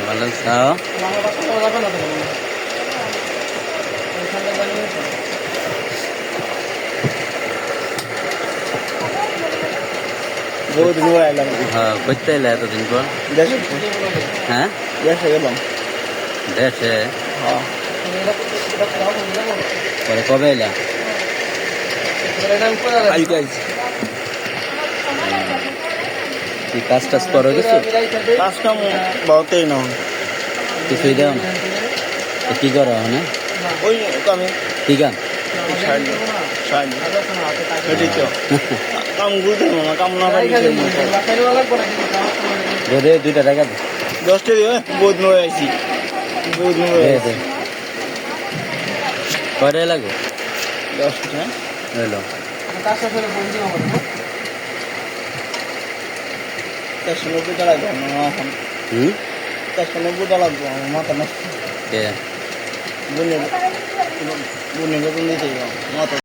ভালো চাও বহুত দিন আইলাম। হ্যাঁ করতে এলে এতদিন পর দেশে হ্যাঁ দেশে গেলাম। দেশে হ্যাঁ পরে কবে এলা কালকে আইছি। কি কাজ টাজ করো কিছু কাজ কাম বহুতই না, কিছুই দেও না তো কি করো মানে ওই কামে কি কাম সাহায্য সাহায্য এটাই তো কাম করতে হবে না, কাম না পারি দে 2টা টাকা দে 10টা দিয়ে বহুত নয় আইছি, বহুত নয় দে আইছি। দে কয়টা লাগবে 10টা এলো 490 লাগবে আমার এখন, 490 লাগবে আমার মাথা নষ্ট। কে বুনে বুনে বেতন দিতে মাথা